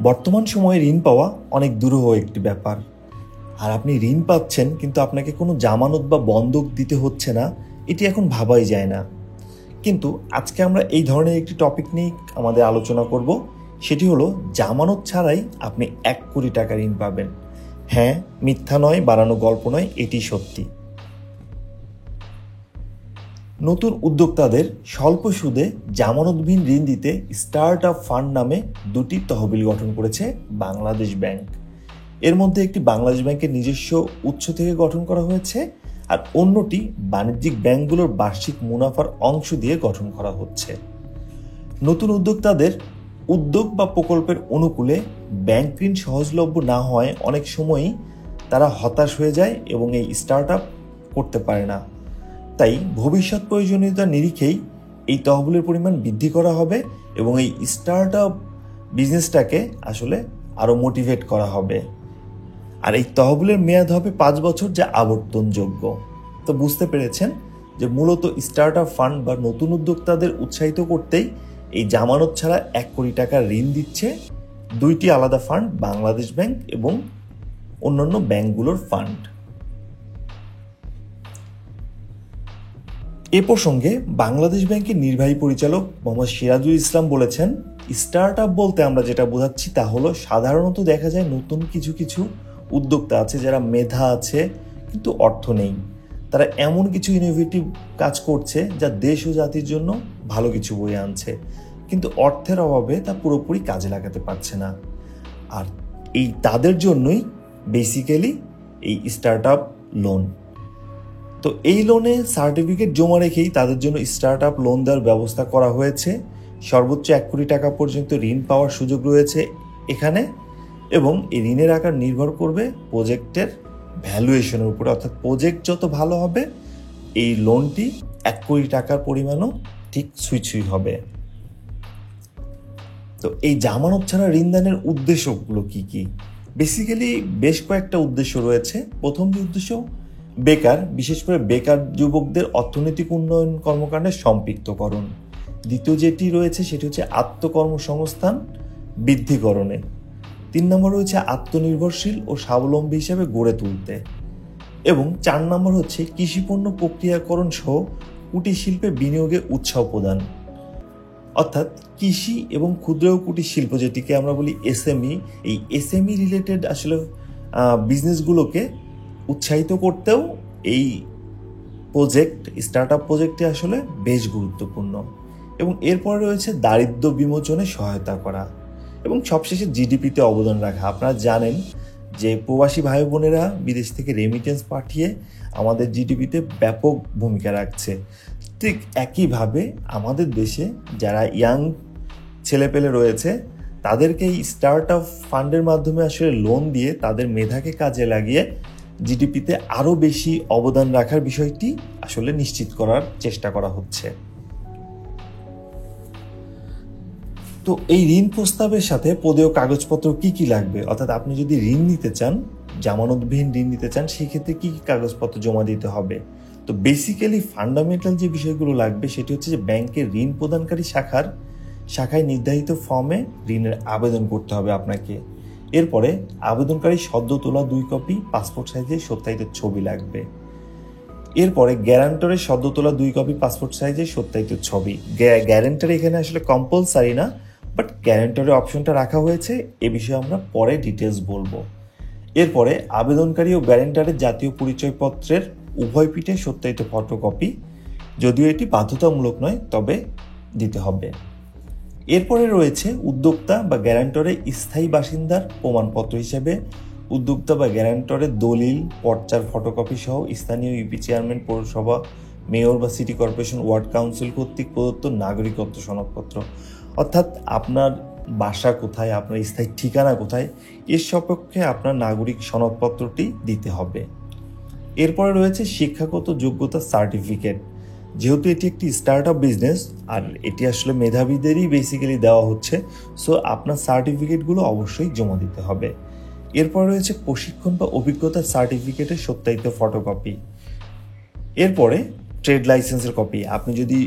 বর্তমান সময়ে ঋণ পাওয়া অনেক দুরূহ একটি ব্যাপার। আর আপনি ঋণ পাচ্ছেন কিন্তু আপনাকে কোনো জামানত বা বন্ধক দিতে হচ্ছে না, এটি এখন ভাবাই যায় না। কিন্তু আজকে আমরা এই ধরনের একটি টপিক নিয়ে আমাদের আলোচনা করব, সেটি হলো জামানত ছাড়াই আপনি 1 কোটি টাকা ঋণ পাবেন। হ্যাঁ, মিথ্যা নয়, বানানো গল্প নয়, এটি সত্যি। নতুন উদ্যোক্তাদের স্বল্প সুদে জামানতবিহীন ঋণ দিতে স্টার্ট আপ ফান্ড নামে 2টি তহবিল গঠন করেছে বাংলাদেশ ব্যাংক। এর মধ্যে একটি বাংলাদেশ ব্যাংকের নিজস্ব উৎস থেকে গঠন করা হয়েছে, আর অন্যটি বাণিজ্যিক ব্যাংকগুলোর বার্ষিক মুনাফার অংশ দিয়ে গঠন করা হচ্ছে। নতুন উদ্যোক্তাদের উদ্যোগ বা প্রকল্পের অনুকূলে ব্যাংক ঋণ সহজলভ্য না হওয়ায় অনেক সময়ই তারা হতাশ হয়ে যায় এবং এই স্টার্ট আপ করতে পারে না। তাই ভবিষ্যৎ প্রয়োজনীয়তার নিরিখেই এই তহবিলের পরিমাণ বৃদ্ধি করা হবে এবং এই স্টার্ট আপ বিজনেসটাকে আসলে আরও মোটিভেট করা হবে। আর এই তহবিলের মেয়াদ হবে 5 বছর, যা আবর্তনযোগ্য। তো বুঝতে পেরেছেন যে মূলত স্টার্ট আপ ফান্ড বা নতুন উদ্যোক্তাদের উৎসাহিত করতেই এই জামানত ছাড়া 1 কোটি টাকা ঋণ দিচ্ছে 2টি আলাদা ফান্ড, বাংলাদেশ ব্যাংক এবং অন্যান্য ব্যাংকগুলোর ফান্ড। এ প্রসঙ্গে বাংলাদেশ ব্যাংকের নির্বাহী পরিচালক মোহাম্মদ সিরাজুল ইসলাম বলেছেন, স্টার্ট আপ বলতে আমরা যেটা বোঝাচ্ছি তা হলো সাধারণত দেখা যায় নতুন কিছু উদ্যোক্তা আছে যারা মেধা আছে কিন্তু অর্থ নেই। তারা এমন কিছু ইনোভেটিভ কাজ করছে যা দেশ ও জাতির জন্য ভালো কিছু বয়ে আনছে, কিন্তু অর্থের অভাবে তা পুরোপুরি কাজে লাগাতে পারছে না। আর এই তাদের জন্যই বেসিক্যালি এই স্টার্ট আপ লোন। তো এই লোনে সার্টিফিকেট জমা রেখেই তাদের জন্য স্টার্ট আপ লোন দেওয়ার ব্যবস্থা করা হয়েছে। সর্বোচ্চ 1 কোটি টাকা পর্যন্ত ঋণ পাওয়ার সুযোগ রয়েছে এখানে, এবং এই ঋণের আকার নির্ভর করবে প্রজেক্টের ভ্যালুয়েশনের উপরে। অর্থাৎ প্রজেক্ট যত ভালো হবে এই লোনটি 1 কোটি টাকার পরিমাণও ঠিক ছুঁই হবে। তো এই জামানত ছাড়া ঋণদানের উদ্দেশ্যগুলো কি? বেসিক্যালি বেশ কয়েকটা উদ্দেশ্য রয়েছে। প্রথম যে উদ্দেশ্য, বেকার, বিশেষ করে বেকার যুবকদের অর্থনৈতিক উন্নয়ন কর্মকাণ্ডে সম্পৃক্তকরণ। দ্বিতীয় যেটি রয়েছে সেটি হচ্ছে আত্মকর্মসংস্থান বৃদ্ধিকরণে। 3 নম্বর রয়েছে আত্মনির্ভরশীল ও স্বাবলম্বী হিসেবে গড়ে তুলতে। এবং 4 নম্বর হচ্ছে কৃষিপণ্য প্রক্রিয়াকরণ সহ কুটির শিল্পে বিনিয়োগে উৎসাহ প্রদান। অর্থাৎ কৃষি এবং ক্ষুদ্র ও কুটির শিল্প, যেটিকে আমরা বলি এসএমই, এই এসএমই রিলেটেড আসলে বিজনেসগুলোকে উৎসাহিত করতেও এই স্টার্ট আপ প্রজেক্টটি আসলে বেশ গুরুত্বপূর্ণ। এবং এরপরে রয়েছে দারিদ্র্য বিমোচনে সহায়তা করা এবং সবশেষে জিডিপিতে অবদান রাখা। আপনারা জানেন যে প্রবাসী ভাই বোনেরা বিদেশ থেকে রেমিটেন্স পাঠিয়ে আমাদের জিডিপিতে ব্যাপক ভূমিকা রাখছে। ঠিক একইভাবে আমাদের দেশে যারা ইয়াং ছেলেপেলে রয়েছে তাদেরকে এই স্টার্ট আপ ফান্ডের মাধ্যমে আসলে লোন দিয়ে তাদের মেধাকে কাজে লাগিয়ে জিডিপিতে আরও বেশি অবদান রাখার বিষয়টি আসলে নিশ্চিত করার চেষ্টা করা হচ্ছে। তো এই ঋণ প্রস্তাবের সাথে পদেয় কাগজপত্র কি লাগবে, অর্থাৎ আপনি যদি ঋণ নিতে চান, জামানতবিহীন ঋণ নিতে চান, সেই ক্ষেত্রে কি কাগজপত্র জমা দিতে হবে? তো বেসিক্যালি ফান্ডামেন্টাল যে বিষয়গুলো লাগবে সেটি হচ্ছে যে ব্যাংকের ঋণ প্রদানকারী শাখায় নির্ধারিত ফর্মে ঋণের আবেদন করতে হবে আপনাকে। এরপরে আবেদনকারী সদ্য তোলা 2 কপি পাসপোর্ট সাইজের সত্যায়িত ছবি লাগবে। এরপরে গ্যারান্টরের সদ্য তোলা 2 কপি পাসপোর্ট সাইজের সত্যায়িত ছবি। গ্যারান্টর এখানে আসলে কম্পালসারি না, বাট গ্যারান্টরের অপশনটা রাখা হয়েছে, এ বিষয়ে আমরা পরে ডিটেলস বলবো। এরপরে আবেদনকারী ও গ্যারান্টরের জাতীয় পরিচয়পত্রের উভয় পিঠে সত্যায়িত ফটোকপি, যদিও এটি বাধ্যতামূলক নয়, তবে দিতে হবে। এরপরে রয়েছে উদ্যোক্তা বা গ্যারান্টরের স্থায়ী বাসিন্দার প্রমাণপত্র হিসেবে উদ্যোক্তা বা গ্যারান্টরের দলিল, পর্চার ফটোকপি সহ স্থানীয় ইউপি চেয়ারম্যান, পৌরসভা, মেয়র বা সিটি কর্পোরেশন, ওয়ার্ড কাউন্সিল কর্তৃক প্রদত্ত নাগরিকত্ব সনদপত্র। অর্থাৎ আপনার বাসা কোথায়, আপনার স্থায়ী ঠিকানা কোথায়, এর সপক্ষে আপনার নাগরিক সনদপত্রটি দিতে হবে। এরপরে রয়েছে শিক্ষাগত যোগ্যতা সার্টিফিকেট। যেহেতু এটি একটি স্টার্ট আপ বিজনেস আর এটি আসলে মেধাবীদেরই বেসিক্যালি দেওয়া হচ্ছে, সো আপনার সার্টিফিকেটগুলো অবশ্যই জমা দিতে হবে। এরপর রয়েছে প্রশিক্ষণ বা অভিজ্ঞতার সার্টিফিকেটের সত্যায়িত ফটোকপি। এরপরে ট্রেড লাইসেন্সের কপি। আপনি যদি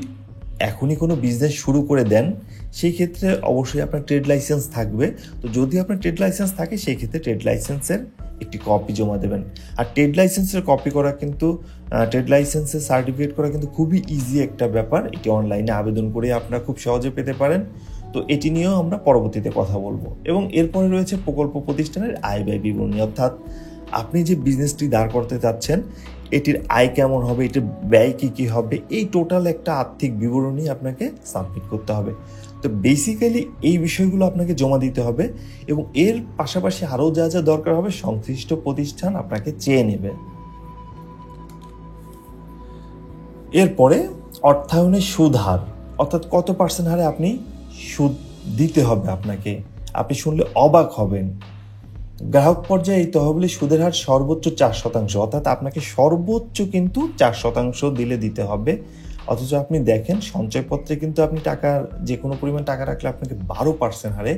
এখনই কোনো বিজনেস শুরু করে দেন, সেই ক্ষেত্রে অবশ্যই আপনার ট্রেড লাইসেন্স থাকবে। তো যদি আপনার ট্রেড লাইসেন্স থাকে সেই ক্ষেত্রে ট্রেড লাইসেন্সের একটি কপি জমা দেবেন। আর ট্রেড লাইসেন্সের কপি করা কিন্তু ট্রেড লাইসেন্সের সার্টিফিকেট করা কিন্তু খুবই ইজি একটা ব্যাপার। এটি অনলাইনে আবেদন করে আপনারা খুব সহজে পেতে পারেন। তো এটি নিয়েও আমরা পরবর্তীতে কথা বলবো। এবং এরপরে রয়েছে প্রকল্প প্রতিষ্ঠানের আয় ব্যয় বিবরণী, অর্থাৎ আপনি যে বিজনেসটি দাঁড় করতে চাচ্ছেন এটির আয় কেমন হবে, এটির ব্যয় কী হবে, এই টোটাল একটা আর্থিক বিবরণী আপনাকে সাবমিট করতে হবে। তো বেসিক্যালি এই বিষয়গুলো আপনাকে জমা দিতে হবে এবং এর পাশাপাশি আরও যা যা দরকার হবে সংশ্লিষ্ট প্রতিষ্ঠান আপনাকে চেয়ে নেবে। এরপরে অর্থায়নের সুদ হার, অর্থাৎ কত % হারে আপনি সুদ দিতে হবে আপনাকে। আপনি শুনলে অবাক হবেন, গ্রাহক পর্যায়ে এই তহবিলের সুদের হার সর্বোচ্চ 4%, অর্থাৎ আপনাকে সর্বোচ্চ কিন্তু 4% দিতে হবে। অথচ আপনি দেখেন সঞ্চয়পত্রে কিন্তু আপনি টাকার যে কোনো পরিমাণ টাকা রাখলে আপনাকে 12% হারে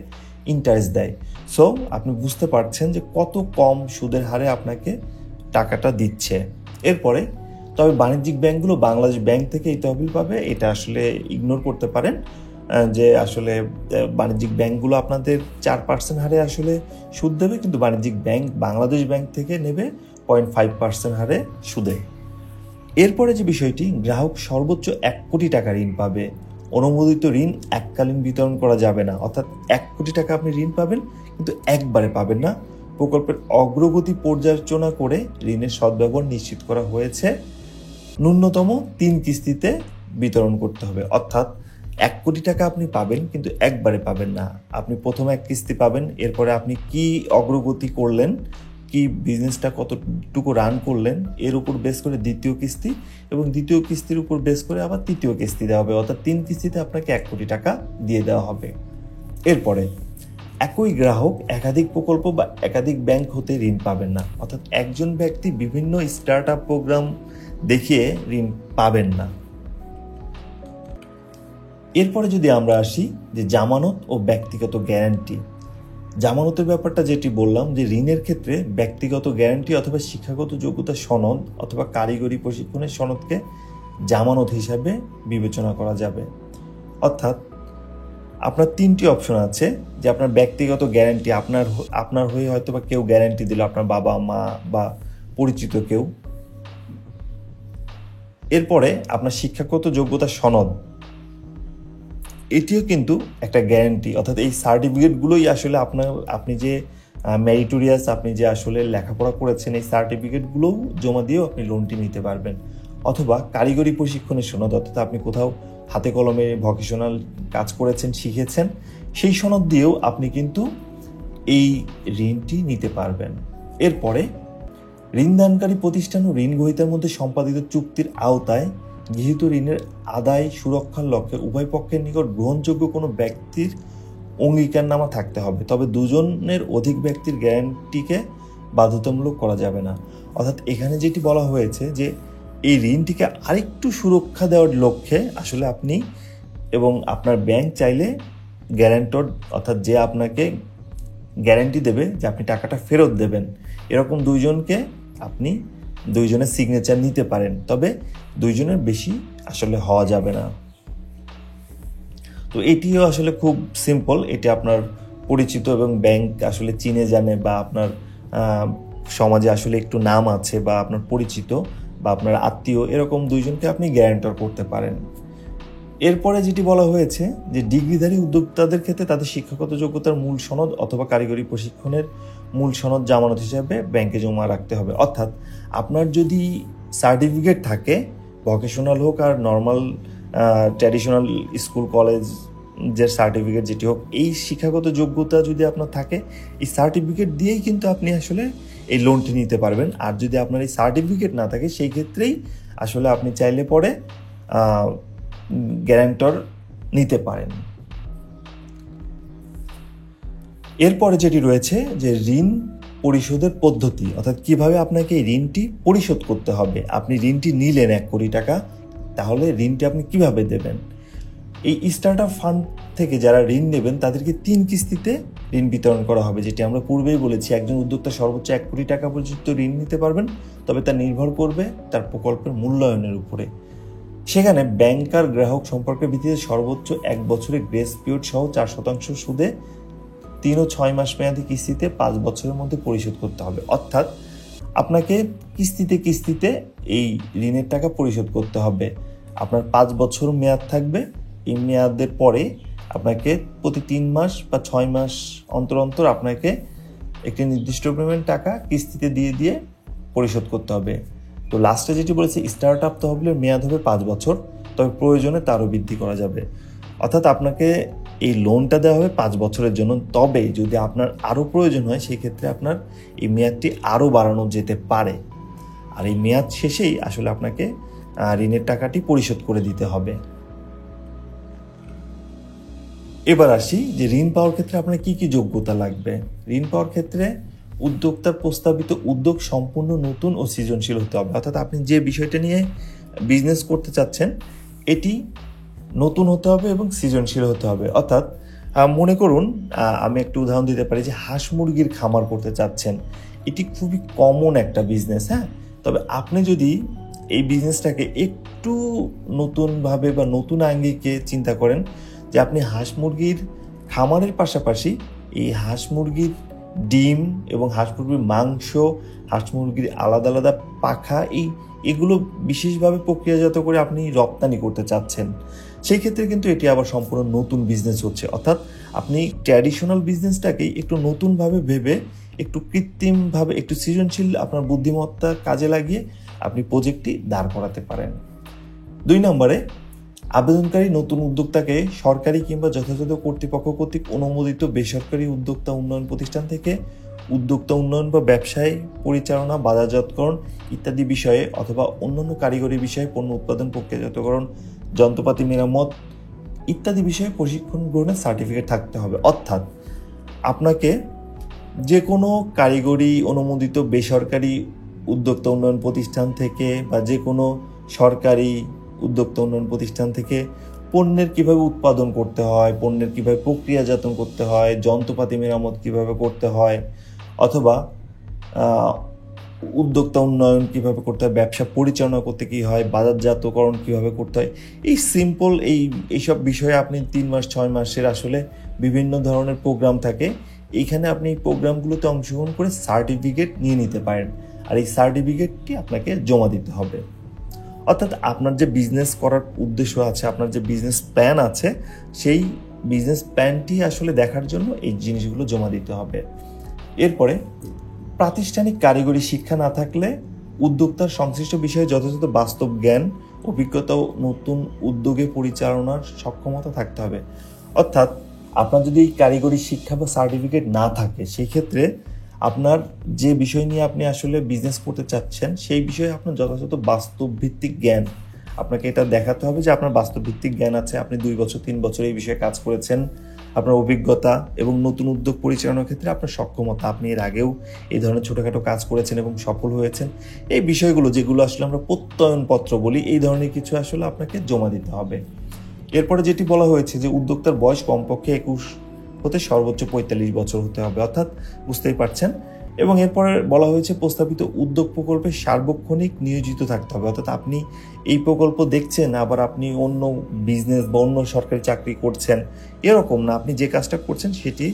ইন্টারেস্ট দেয়। সো আপনি বুঝতে পারছেন যে কত কম সুদের হারে আপনাকে টাকাটা দিচ্ছে। এরপরে তবে বাণিজ্যিক ব্যাংকগুলো বাংলাদেশ ব্যাংক থেকে এই তহবিল পাবে, এটা আসলে ইগনোর করতে পারেন যে আসলে বাণিজ্যিক ব্যাংকগুলো আপনাদের 4% হারে আসলে সুদ দেবে, কিন্তু বাণিজ্যিক ব্যাংক বাংলাদেশ ব্যাংক থেকে নেবে 0.5% হারে সুদে। এরপরে যে বিষয়টি, গ্রাহক সর্বোচ্চ 1 কোটি টাকা ঋণ পাবে। অনুমোদিত ঋণ এককালীন বিতরণ করা যাবে না, অর্থাৎ 1 কোটি টাকা আপনি ঋণ পাবেন কিন্তু একবারে পাবেন না। প্রকল্পের অগ্রগতি পর্যালোচনা করে ঋণের সদ্ব্যবহার নিশ্চিত করা হয়েছে। ন্যূনতম 3 কিস্তিতে বিতরণ করতে হবে, অর্থাৎ 1 কোটি টাকা আপনি পাবেন কিন্তু একবারে পাবেন না। আপনি প্রথমে 1 কিস্তি পাবেন, এরপরে আপনি কি অগ্রগতি করলেন, কি বিজনেসটা কতটুকু রান করলেন এর উপর বেস করে দ্বিতীয় কিস্তি, এবং দ্বিতীয় কিস্তির উপর বেস করে আবার তৃতীয় কিস্তি দেওয়া হবে, অর্থাৎ 3 কিস্তিতে আপনাকে 1 কোটি টাকা দিয়ে দেওয়া হবে। এরপরে একই গ্রাহক একাধিক প্রকল্প বা একাধিক ব্যাংক হতে ঋণ পাবেন না, অর্থাৎ একজন ব্যক্তি বিভিন্ন স্টার্ট আপ প্রোগ্রাম দেখিয়ে ঋণ পাবেন না। এরপরে যদি আমরা আসি যে জামানত ও ব্যক্তিগত গ্যারান্টি, জামানতের ব্যাপারটা যেটি বললাম যে ঋণের ক্ষেত্রে ব্যক্তিগত গ্যারান্টি অথবা শিক্ষাগত যোগ্যতা সনদ অথবা কারিগরি প্রশিক্ষণের সনদকে জামানত হিসাবে বিবেচনা করা যাবে। অর্থাৎ আপনার 3টি অপশন আছে, যে আপনার ব্যক্তিগত গ্যারান্টি, আপনার হয়ে হয়তো বা কেউ গ্যারান্টি দিল, আপনার বাবা মা বা পরিচিত কেউ। এরপরে আপনার শিক্ষাগত যোগ্যতা সনদ, এটিও কিন্তু একটা গ্যারান্টি, অর্থাৎ এই সার্টিফিকেটগুলোই আসলে আপনি যে মেরিটোরিয়াস, আপনি যে আসলে লেখাপড়া করেছেন, এই সার্টিফিকেটগুলোও জমা দিয়েও আপনি লোনটি নিতে পারবেন। অথবা কারিগরি প্রশিক্ষণের সনদ, অর্থাৎ আপনি কোথাও হাতে কলমে ভকেশনাল কাজ করেছেন, শিখেছেন, সেই সনদ দিয়েও আপনি কিন্তু এই ঋণটি নিতে পারবেন। এরপরে ঋণদানকারী প্রতিষ্ঠান ও ঋণ গ্রহীতার মধ্যে সম্পাদিত চুক্তির আওতায় গৃহীত ঋণের আদায় সুরক্ষার লক্ষ্যে উভয় পক্ষের নিকট গ্রহণযোগ্য কোনো ব্যক্তির অঙ্গীকারনামা থাকতে হবে, তবে 2 জনের অধিক ব্যক্তির গ্যারান্টিকে বাধ্যতামূলক করা যাবে না। অর্থাৎ এখানে যেটি বলা হয়েছে যে এই ঋণটিকে আরেকটু সুরক্ষা দেওয়ার লক্ষ্যে আসলে আপনি এবং আপনার ব্যাংক চাইলে গ্যারান্টর, অর্থাৎ যে আপনাকে গ্যারান্টি দেবে যে আপনি টাকাটা ফেরত দেবেন, এরকম 2 জনকে আপনি 2 জনের সিগনেচার নিতে পারেন, তবে 2 জনের বেশি আসলে হওয়া যাবে না। তো এটিও আসলে খুব সিম্পল, এটি আপনার পরিচিত এবং ব্যাংক আসলে চিনে জানে, বা আপনার সমাজে আসলে একটু নাম আছে, বা আপনার পরিচিত বা আপনার আত্মীয়, এরকম 2 জনকে আপনি গ্যারান্টর করতে পারেন। এরপরে যেটি বলা হয়েছে যে ডিগ্রিধারী উদ্যোক্তাদের ক্ষেত্রে তাদের শিক্ষাগত যোগ্যতার মূল সনদ অথবা কারিগরি প্রশিক্ষণের মূল সনদ জামানত হিসাবে ব্যাংকে জমা রাখতে হবে। অর্থাৎ আপনার যদি সার্টিফিকেট থাকে, ভকেশনাল হোক আর নর্মাল ট্র্যাডিশনাল স্কুল কলেজের সার্টিফিকেট যেটি হোক, এই শিক্ষাগত যোগ্যতা যদি আপনার থাকে, এই সার্টিফিকেট দিয়েই কিন্তু আপনি আসলে এই লোনটি নিতে পারবেন। আর যদি আপনার এই সার্টিফিকেট না থাকে, সেই ক্ষেত্রেই আসলে আপনি চাইলে পরে গ্যারান্টর নিতে পারেন। এরপরে যেটি রয়েছে যে ঋণ পরিশোধের পদ্ধতি, অর্থাৎ কিভাবে আপনাকে এই ঋণটি পরিশোধ করতে হবে। আপনি ঋণটি নিলেন 1 কোটি টাকা, তাহলে ঋণটি আপনি কিভাবে দেবেন। এই স্টার্ট আপ ফান্ড থেকে যারা ঋণ নেবেন তাদেরকে 3 কিস্তিতে ঋণ বিতরণ করা হবে, যেটি আমরা পূর্বেই বলেছি। একজন উদ্যোক্তা সর্বোচ্চ 1 কোটি টাকা পর্যন্ত ঋণ নিতে পারবেন, তবে তা নির্ভর করবে তার প্রকল্পের মূল্যায়নের উপরে। সেখানে ব্যাংকার গ্রাহক সম্পর্কের ভিত্তিতে সর্বোচ্চ 1 বছরের গ্রেস পিরিয়ড সহ 4% সুদে 3 ও 6 মাস মেয়াদী কিস্তিতে 5 বছরের মধ্যে পরিশোধ করতে হবে। অর্থাৎ আপনাকে কিস্তিতে এই ঋণের টাকা পরিশোধ করতে হবে। আপনার 5 বছর মেয়াদ থাকবে। এই মেয়াদের পরে আপনাকে প্রতি 3 মাস বা 6 মাস অন্তর আপনাকে একটি নির্দিষ্ট পরিমাণ টাকা কিস্তিতে দিয়ে পরিশোধ করতে হবে। তো লাস্টে যেটি বলেছে, স্টার্ট আপ তহবিলের মেয়াদ হবে 5 বছর, তবে প্রয়োজনে তারও বৃদ্ধি করা যাবে। অর্থাৎ আপনাকে এই লোনটা দেওয়া হবে 5 বছরের জন্য, তবে যদি আপনার আরও প্রয়োজন হয় সেই ক্ষেত্রে আপনার এই মেয়াদটি আরও বাড়ানো যেতে পারে। আর এই মেয়াদ শেষেই আসলে আপনাকে ঋণের টাকাটি পরিশোধ করে দিতে হবে। এবার আসি যে ঋণ পাওয়ার ক্ষেত্রে আপনার কি যোগ্যতা লাগবে। ঋণ পাওয়ার ক্ষেত্রে উদ্যোক্তার প্রস্তাবিত উদ্যোগ সম্পূর্ণ নতুন ও সৃজনশীল হতে হবে। অর্থাৎ আপনি যে বিষয়টা নিয়ে বিজনেস করতে চাচ্ছেন এটি নতুন হতে হবে এবং সৃজনশীল হতে হবে। অর্থাৎ মনে করুন, আমি একটু উদাহরণ দিতে পারি যে হাঁস মুরগির খামার করতে চাচ্ছেন। এটি খুবই কমন একটা বিজনেস, হ্যাঁ। তবে আপনি যদি এই বিজনেসটাকে একটু নতুনভাবে বা নতুন আঙ্গিকে চিন্তা করেন, যে আপনি হাঁস মুরগির খামারের পাশাপাশি এই হাঁস মুরগির ডিম এবং হাঁস মুরগির মাংস, হাঁস মুরগির আলাদা আলাদা পাখা, এগুলো বিশেষভাবে প্রক্রিয়াজাত করে আপনি রপ্তানি করতে চাচ্ছেন, সেই ক্ষেত্রে কিন্তু এটি আবার সম্পূর্ণ নতুন বিজনেস হচ্ছে। অর্থাৎ আপনি ট্র্যাডিশনাল বিজনেসটাকেই একটু নতুনভাবে ভেবে, একটু কৃত্রিমভাবে, একটু সৃজনশীল আপনার বুদ্ধিমত্তা কাজে লাগিয়ে আপনি প্রজেক্টটি দাঁড় করাতে পারেন। 2 নম্বরে, আবেদনকারী নতুন উদ্যোক্তাকে সরকারি কিংবা যথাযথ কর্তৃপক্ষ কর্তৃক অনুমোদিত বেসরকারি উদ্যোক্তা উন্নয়ন প্রতিষ্ঠান থেকে উদ্যোক্তা উন্নয়ন বা ব্যবসায় পরিচালনা, বাজারজাতকরণ ইত্যাদি বিষয়ে অথবা অন্যান্য কারিগরি বিষয়ে, পণ্য উৎপাদন, প্রক্রিয়াজাতকরণ, যন্ত্রপাতি মেরামত ইত্যাদি বিষয়ে প্রশিক্ষণ গ্রহণের সার্টিফিকেট থাকতে হবে। অর্থাৎ আপনাকে যে কোনো কারিগরি অনুমোদিত বেসরকারি উদ্যোক্তা উন্নয়ন প্রতিষ্ঠান থেকে বা যে কোনো সরকারি উদ্যোক্তা উন্নয়ন প্রতিষ্ঠান থেকে পণ্যের কিভাবে উৎপাদন করতে হয়, পণ্যের কিভাবে প্রক্রিয়াজাতন করতে হয়, যন্ত্রপাতি মেরামত কিভাবে করতে হয়, অথবা উদ্যোক্তা উন্নয়ন কিভাবে করতে হয়, ব্যবসা পরিচালনা করতে কী হয়, বাজারজাতকরণ কিভাবে করতে হয়, এই সিম্পল এইসব বিষয়ে আপনি 3 মাস 6 মাসের আসলে বিভিন্ন ধরনের প্রোগ্রাম থাকে। এইখানে আপনি এই প্রোগ্রামগুলোতে অংশগ্রহণ করে সার্টিফিকেট নিয়ে নিতে পারেন, আর এই সার্টিফিকেটটি আপনাকে জমা দিতে হবে। অর্থাৎ আপনার যে বিজনেস করার উদ্দেশ্য আছে, আপনার যে বিজনেস প্ল্যান আছে, সেই বিজনেস প্ল্যানটি আসলে দেখার জন্য এই জিনিসগুলো জমা দিতে হবে। এরপরে, প্রাতিষ্ঠানিক কারিগরি শিক্ষা না থাকলে উদ্যোক্তার সংশ্লিষ্ট বিষয়ে যথাযথ বাস্তব জ্ঞান, অভিজ্ঞতা ও নতুন উদ্যোগে পরিচালনার সক্ষমতা থাকতে হবে। অর্থাৎ আপনার যদি এই কারিগরি শিক্ষা বা সার্টিফিকেট না থাকে, সেই ক্ষেত্রে আপনার যে বিষয় নিয়ে আপনি আসলে বিজনেস করতে চাচ্ছেন সেই বিষয়ে আপনার যথাযথ বাস্তব ভিত্তিক জ্ঞান, আপনাকে এটা দেখাতে হবে যে আপনার বাস্তব ভিত্তিক জ্ঞান আছে, আপনি 2 বছর 3 বছর এই বিষয়ে কাজ করেছেন, আপনার অভিজ্ঞতা এবং নতুন উদ্যোগ পরিচালনার ক্ষেত্রে আপনার সক্ষমতা, আপনি এর আগেও এই ধরনের ছোটোখাটো কাজ করেছেন এবং সফল হয়েছেন, এই বিষয়গুলো যেগুলো আসলে আমরা প্রত্যয়নপত্র বলি, এই ধরনের কিছু আসলে আপনাকে জমা দিতে হবে। এরপরে যেটি বলা হয়েছে যে উদ্যোক্তার বয়স কমপক্ষে 21 হতে সর্বোচ্চ 45 বছর হতে হবে, অর্থাৎ বুঝতেই পারছেন। এবং এরপরে বলা হয়েছে প্রস্তাবিত উদ্যোগ প্রকল্পে সার্বক্ষণিক নিয়োজিত থাকতে হবে। অর্থাৎ আপনি এই প্রকল্প দেখছেন, আবার আপনি অন্য বিজনেস বা অন্য সরকারি চাকরি করছেন, এরকম না, আপনি যে কাজটা করছেন সেটি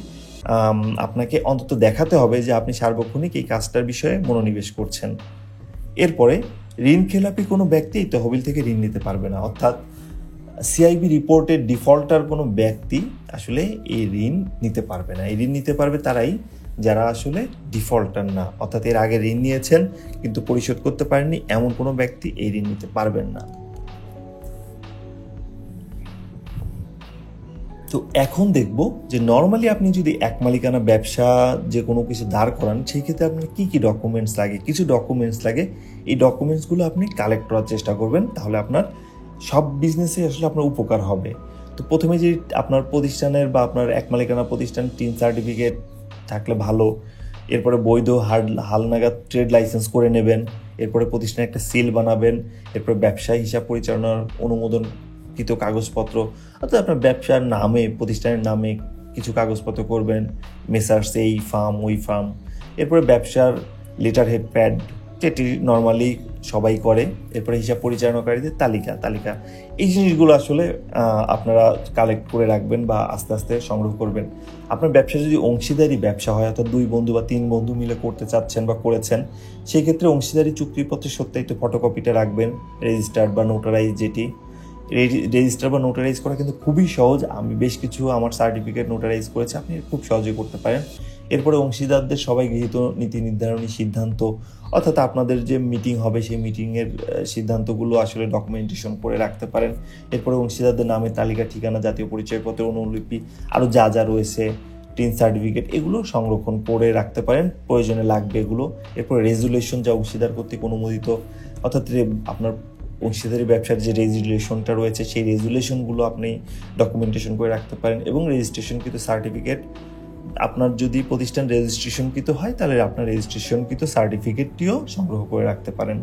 আপনাকে অন্তত দেখাতে হবে যে আপনি সার্বক্ষণিক এই কাজটার বিষয়ে মনোনিবেশ করছেন। এরপরে, ঋণ খেলাপি কোনো ব্যক্তি এই তহবিল থেকে ঋণ নিতে পারবে না। অর্থাৎ সিআইবি রিপোর্টের ডিফল্টার কোনো ব্যক্তি আসলে এই ঋণ নিতে পারবে না। এই ঋণ নিতে পারবে তারাই যারা আসলে ডিফল্টার না, অর্থাৎ এর আগে ঋণ নিয়েছেন কিন্তু পরিশোধ করতে পারেননি, এমন কোনো ব্যক্তি এই ঋণ নিতে পারবেন না। তো এখন দেখব যে নর্মালি আপনি যদি এক মালিকানা ব্যবসা যে কোনো কিছু দাঁড় করান, সেই ক্ষেত্রে আপনার কী কী ডকুমেন্টস লাগে। কিছু ডকুমেন্টস লাগে, এই ডকুমেন্টসগুলো আপনি কালেক্ট করার চেষ্টা করবেন, তাহলে আপনার সব বিজনেসে আসলে আপনার উপকার হবে। তো প্রথমে যে আপনার প্রতিষ্ঠানের বা আপনার এক মালিকানা প্রতিষ্ঠান টিন সার্টিফিকেট থাকলে ভালো, এরপরে বৈধ হালনাগাদ ট্রেড লাইসেন্স করে নেবেন, এরপরে প্রতিষ্ঠানে একটা সিল বানাবেন, এরপরে ব্যবসায় হিসাব পরিচালনার অনুমোদনকৃত কাগজপত্র, অর্থাৎ আপনার ব্যবসার নামে, প্রতিষ্ঠানের নামে কিছু কাগজপত্র করবেন, মেসার্স এই ফার্ম ওই ফার্ম, এরপরে ব্যবসার লেটার হেড প্যাড যেটি নর্মালি সবাই করে। এরপরে হিসাব পরিচালনাকারীদের তালিকা এই জিনিসগুলো আসলে আপনারা কালেক্ট করে রাখবেন বা আস্তে আস্তে সংগ্রহ করবেন। আপনার ব্যবসা যদি অংশীদারি ব্যবসা হয়, অর্থাৎ 2 বন্ধু বা 3 বন্ধু মিলে করতে চাচ্ছেন বা করেছেন, সেই ক্ষেত্রে অংশীদারি চুক্তিপত্রের সত্যায়িত ফটোকপিটা রাখবেন, রেজিস্টার্ড বা নোটারাইজ। যেটি রেজিস্টার বা নোটারাইজ করা কিন্তু খুবই সহজ। আমি বেশ কিছু আমার সার্টিফিকেট নোটারাইজ করেছি, আপনি খুব সহজে করতে পারেন। এরপরে অংশীদারদের সবাই গৃহীত নীতি নির্ধারণী সিদ্ধান্ত, অর্থাৎ আপনাদের যে মিটিং হবে সেই মিটিংয়ের সিদ্ধান্তগুলো আসলে ডকুমেন্টেশন করে রাখতে পারেন। এরপরে অংশীদারদের নামের তালিকা, ঠিকানা, জাতীয় পরিচয়পত্রের অনুলিপি, আরও যা রয়েছে, টিন সার্টিফিকেট, এগুলো সংরক্ষণ করে রাখতে পারেন, প্রয়োজনে লাগবে এগুলো। এরপরে রেজুলেশন, যা অংশীদার কর্তৃক অনুমোদিত, অর্থাৎ আপনার অংশীদারি ব্যবসার যে রেজুলেশনটা রয়েছে সেই রেজুলেশনগুলো আপনি ডকুমেন্টেশন করে রাখতে পারেন। এবং রেজিস্ট্রেশনকৃত সার্টিফিকেট, আপনার যদি প্রতিষ্ঠান রেজিস্ট্রেশনকৃত হয় তাহলে আপনার রেজিস্ট্রেশনকৃত সার্টিফিকেটটিও সংগ্রহ করে রাখতে পারেন।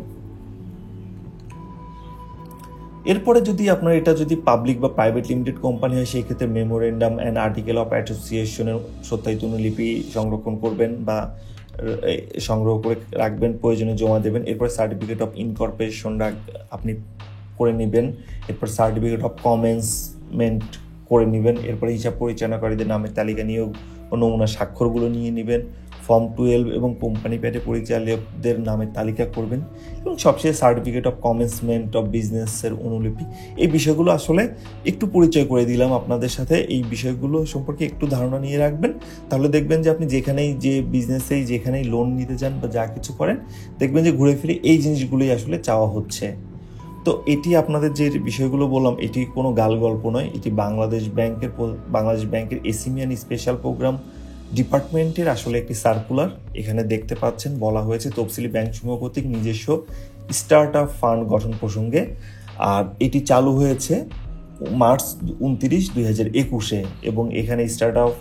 এরপরে যদি আপনার এটা যদি পাবলিক বা প্রাইভেট লিমিটেড কোম্পানি হয়, সেই ক্ষেত্রে মেমোরেন্ডাম অ্যান্ড আর্টিকেল অফ অ্যাসোসিয়েশনের সত্যায়িত অনুলিপি সংরক্ষণ করবেন বা সংগ্রহ করে রাখবেন, প্রয়োজনে জমা দেবেন। এরপর সার্টিফিকেট অফ ইনকর্পোরেশন আপনি করে নেবেন। এরপর সার্টিফিকেট অফ কমেন্সমেন্ট করে নেবেন। এরপরে হিসাব পরিচালনাকারীদের নামের তালিকা, নিয়োগ ও নমুনা স্বাক্ষরগুলো নিয়ে নেবেন। ফর্ম 12 এবং কোম্পানি প্যাডে পরিচালকদের নামের তালিকা করবেন। এবং সবশেষে সার্টিফিকেট অফ কমেন্সমেন্ট অফ বিজনেসের অনুলিপি। এই বিষয়গুলো আসলে একটু পরিচয় করে দিলাম আপনাদের সাথে। এই বিষয়গুলো সম্পর্কে একটু ধারণা নিয়ে রাখবেন, তাহলে দেখবেন যে আপনি যেখানেই যে বিজনেসেই যেখানেই লোন নিতে যান বা যা কিছু করেন, দেখবেন যে ঘুরে ফিরে এই জিনিসগুলোই আসলে চাওয়া হচ্ছে। তো এটি আপনাদের যে বিষয়গুলো বললাম, এটি কোনো গাল গল্প নয়, এটি বাংলাদেশ ব্যাংকের এসিমিয়ান স্পেশাল প্রোগ্রাম ডিপার্টমেন্টের আসলে একটি সার্কুলার। এখানে দেখতে পাচ্ছেন বলা হয়েছে তফসিলি ব্যাংক সমূহ কর্তৃক নিজস্ব স্টার্ট আপ ফান্ড গঠন প্রসঙ্গে। আর এটি চালু হয়েছে মার্চ 29, 2021-এ। এবং এখানে স্টার্ট আপ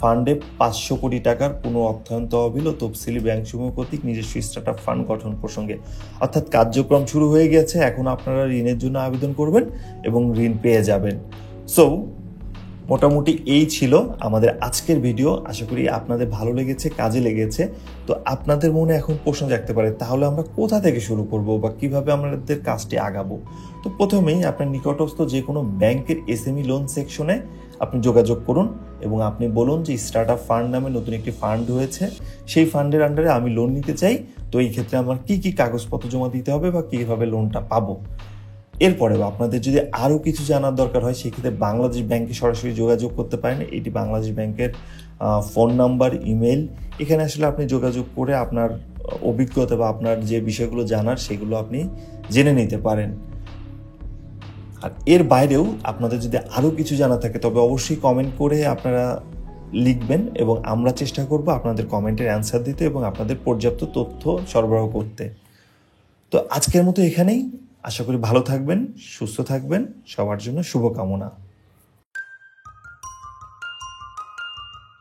ফান্ডে 500 কোটি টাকার পুনঃ অর্থায়ন তহবিল ও তফসিলি ব্যাংক সমূহ কর্তৃক নিজস্ব স্টার্ট আপ ফান্ড গঠন প্রসঙ্গে, অর্থাৎ কার্যক্রম শুরু হয়ে গেছে। এখন আপনারা ঋণের জন্য আবেদন করবেন এবং ঋণ পেয়ে যাবেন। সো মোটামুটি এই ছিল আমাদের আজকের ভিডিও। আশা করি আপনাদের ভালো লেগেছে, কাজে লেগেছে। তো আপনাদের মনে এখন প্রশ্ন জাগতে পারে, তাহলে আমরা কোথা থেকে শুরু করব বা কিভাবে আমাদের কাজটি আগাবো? তো প্রথমেই আপনার নিকটস্থ যে কোনো ব্যাংকের এসএমই লোন সেকশনে আপনি যোগাযোগ করুন এবং আপনি বলুন যে স্টার্ট আপ ফান্ড নামে নতুন একটি ফান্ড হয়েছে, সেই ফান্ডের আন্ডারে আমি লোন নিতে চাই। তো এই ক্ষেত্রে আমার কি কাগজপত্র জমা দিতে হবে বা কিভাবে লোনটা পাবো। এরপরে আপনাদের যদি আরও কিছু জানার দরকার হয়, সেক্ষেত্রে বাংলাদেশ ব্যাংকে সরাসরি যোগাযোগ করতে পারেন। এটি বাংলাদেশ ব্যাংকের ফোন নাম্বার, ইমেল। এখানে আসলে আপনি যোগাযোগ করে আপনার অভিজ্ঞতা বা আপনার যে বিষয়গুলো জানার সেগুলো আপনি জেনে নিতে পারেন। আর এর বাইরেও আপনাদের যদি আরও কিছু জানা থাকে তবে অবশ্যই কমেন্ট করে আপনারা লিখবেন এবং আমরা চেষ্টা করব আপনাদের কমেন্টের অ্যান্সার দিতে এবং আপনাদের পর্যাপ্ত তথ্য সরবরাহ করতে। তো আজকের মতো এখানেই। আশা করি ভালো থাকবেন, সুস্থ থাকবেন। সবার জন্য শুভকামনা।